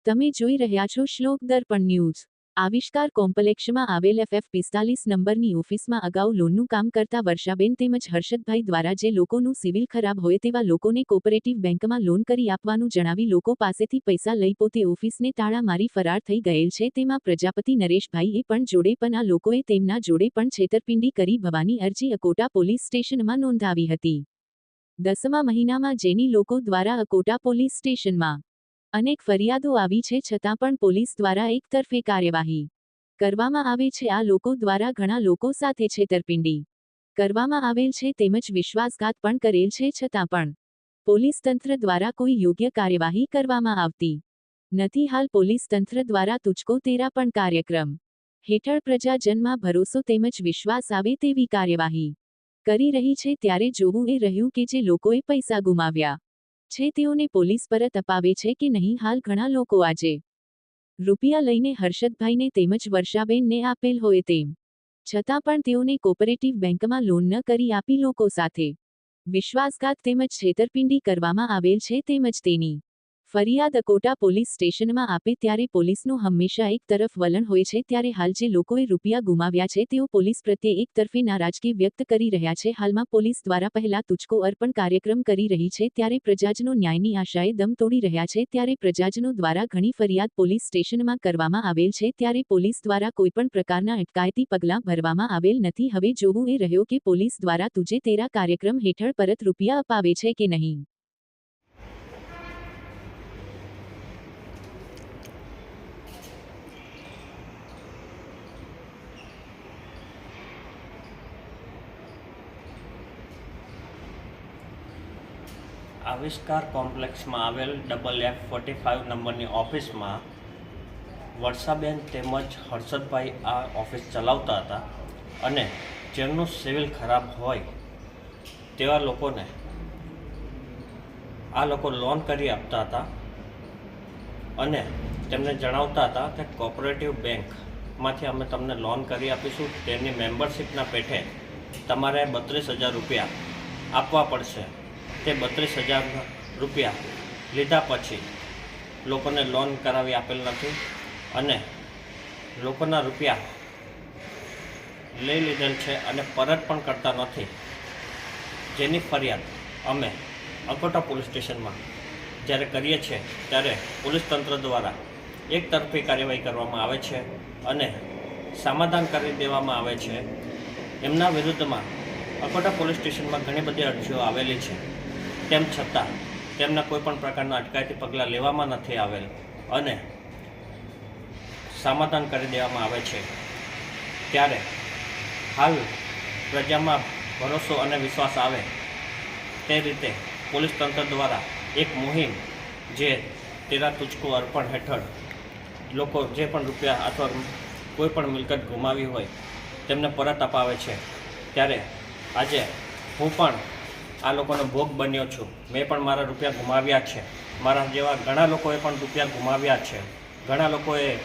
તમે જોઈ રહ્યા છો શ્લોક દર્પણ ન્યૂઝ। આવિષ્કાર કોમ્પ્લેક્ષમાં આવેલ FF45 નંબરની ઓફિસમાં અગાઉ લોનનું કામ કરતા વર્ષાબેન તેમજ હર્ષદભાઈ દ્વારા જે લોકોનું સિવિલ ખરાબ હોય તેવા લોકોને કોઓપરેટિવ બેંકમાં લોન કરી આપવાનું જણાવી લોકો પાસેથી પૈસા લઈ પોતે ઓફિસને તાળા મારી ફરાર થઈ ગયેલ છે। તેમાં પ્રજાપતિ નરેશભાઈએ પણ જોડે પણ આ લોકોએ તેમના જોડે પણ છેતરપિંડી કરી ભવાની અરજી અકોટા પોલીસ સ્ટેશનમાં નોંધાવી હતી। 10મા મહિનામાં જેની લોકો દ્વારા અકોટા પોલીસ સ્ટેશનમાં અનેક ફરિયાદો આવી છે છતાં પણ પોલીસ દ્વારા એકતરફે કાર્યવાહી કરવામાં આવે છે। આ લોકો દ્વારા ઘણા લોકો સાથે છેતરપિંડી કરવામાં આવેલ છે તેમજ વિશ્વાસઘાત પણ કરેલ છે છતાં પણ પોલીસ તંત્ર દ્વારા કોઈ યોગ્ય કાર્યવાહી કરવામાં આવતી નથી। હાલ પોલીસ તંત્ર દ્વારા તુચકો તેરા પણ કાર્યક્રમ હેઠળ પ્રજાજનમાં ભરોસો તેમજ વિશ્વાસ આવે તેવી કાર્યવાહી કરી રહી છે। ત્યારે જોવું એ રહ્યું કે જે લોકોએ પૈસા ગુમાવ્યા છે તેઓને પોલીસ પરત અપાવે છે કે નહીં। હાલ ઘણા લોકો આજે રૂપિયા લઈને હર્ષદભાઈને તેમજ વર્ષાબેનને આપેલ હોય તેમ છતાં પણ તેઓને કોઓપરેટિવ બેંકમાં લોન ન કરી આપી લોકો સાથે વિશ્વાસઘાત તેમજ છેતરપિંડી કરવામાં આવેલ છે તેમજ તેની ફરિયાદ અકોટા પોલીસ સ્ટેશનમાં આપે ત્યારે પોલીસનું હંમેશા એક તરફ વલણ હોય છે। ત્યારે હાલ જે લોકોએ રૂપિયા ગુમાવ્યા છે તેઓ પોલીસ પ્રત્યે એકતરફી નારાજગી વ્યક્ત કરી રહ્યા છે। હાલમાં પોલીસ દ્વારા પહેલા તુચકો અર્પણ કાર્યક્રમ કરી રહી છે ત્યારે પ્રજાજનો ન્યાયની આશાએ દમ તોડી રહ્યા છે। ત્યારે પ્રજાજનો દ્વારા ઘણી ફરિયાદ પોલીસ સ્ટેશનમાં કરવામાં આવેલ છે ત્યારે પોલીસ દ્વારા કોઈપણ પ્રકારના અટકાયતી પગલાં ભરવામાં આવેલ નથી। હવે જોવું એ રહ્યો કે પોલીસ દ્વારા તુજે તેરા કાર્યક્રમ હેઠળ પરત રૂપિયા અપાવે છે કે નહીં। આવિષ્કાર કોમ્પ્લેક્ષમાં આવેલ FF45 નંબરની ઓફિસમાં વર્ષાબેન તેમજ હર્ષદભાઈ આ ઓફિસ ચલાવતા હતા અને જેમનું સિવિલ ખરાબ હોય તેવા લોકોને આ લોકો લોન કરી આપતા હતા અને તેમને જણાવતા હતા કે કોઓપરેટિવ બેંકમાંથી અમે તમને લોન કરી આપીશું, તેની મેમ્બરશીપના પેઠે તમારે 32,000 રૂપિયા આપવા પડશે। તે 32,000 રૂપિયા લીધા પછી લોકોને લોન કરાવી આપેલ નથી અને લોકોના રૂપિયા લઈ લીધેલ છે અને પરત પણ કરતા નથી, જેની ફરિયાદ અમે અકોટા પોલીસ સ્ટેશનમાં જ્યારે કરીએ છીએ ત્યારે પોલીસ તંત્ર દ્વારા એકતરફી કાર્યવાહી કરવામાં આવે છે અને સમાધાન કરી દેવામાં આવે છે। એમના વિરુદ્ધમાં અકોટા પોલીસ સ્ટેશનમાં ઘણી બધી અરજીઓ આવેલી છે, તેમ છતાં તેમના કોઈપણ પ્રકારના અટકાયતી પગલાં લેવામાં નથી આવેલ અને સમાધાન કરી દેવામાં આવે છે। ત્યારે હાલ પ્રજામાં ભરોસો અને વિશ્વાસ આવે તે રીતે પોલીસ તંત્ર દ્વારા એક મુહિમ જે તેરા તુચકો અર્પણ હેઠળ લોકો જે પણ રૂપિયા અથવા કોઈ પણ મિલકત ગુમાવી હોય તેમને પરત અપાવે છે। ત્યારે આજે હું પણ આ લોકોનો ભોગ બન્યો છું। મેં પણ મારા રૂપિયા ગુમાવ્યા છે, મારા જેવા ઘણા લોકોએ પણ રૂપિયા ગુમાવ્યા છે। ઘણા લોકોએ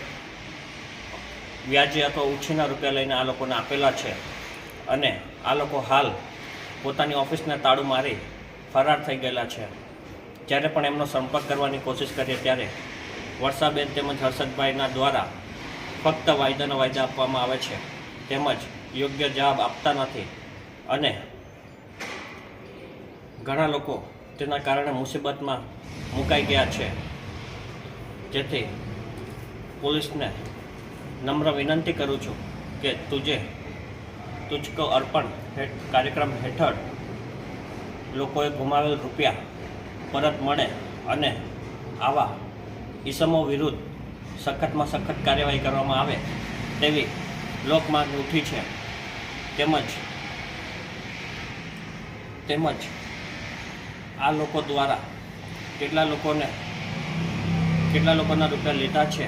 વ્યાજે અથવા ઉછીના રૂપિયા લઈને આ લોકોને આપેલા છે અને આ લોકો હાલ પોતાની ઓફિસને તાળું મારી ફરાર થઈ ગયેલા છે। જ્યારે પણ એમનો સંપર્ક કરવાની કોશિશ કરીએ ત્યારે વર્ષાબેન તેમજ હર્ષદભાઈના દ્વારા ફક્ત વાયદાના વાયદા આપવામાં આવે છે તેમજ યોગ્ય જવાબ આપતા નથી અને ઘણા લોકો તેના કારણે મુસીબતમાં મુકાઈ ગયા છે। જેથી પોલીસને નમ્ર વિનંતી કરું છું કે તુચકો અર્પણ કાર્યક્રમ હેઠળ લોકોએ ગુમાવેલ રૂપિયા પરત મળે અને આવા ઈસમો વિરુદ્ધ સખતમાં સખત કાર્યવાહી કરવામાં આવે તેવી લોકમાંગ ઉઠી છે। તેમજ આ લોકો દ્વારા કેટલા લોકોના રૂપિયા લીધા છે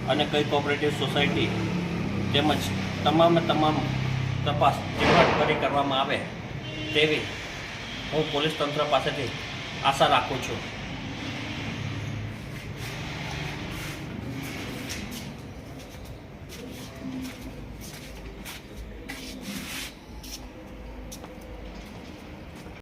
અને કઈ કોઓપરેટિવ સોસાયટી તેમજ તમામ તપાસ ઝીણવટભરી કરવામાં આવે તેવી હું પોલીસ તંત્ર પાસેથી આશા રાખું છું।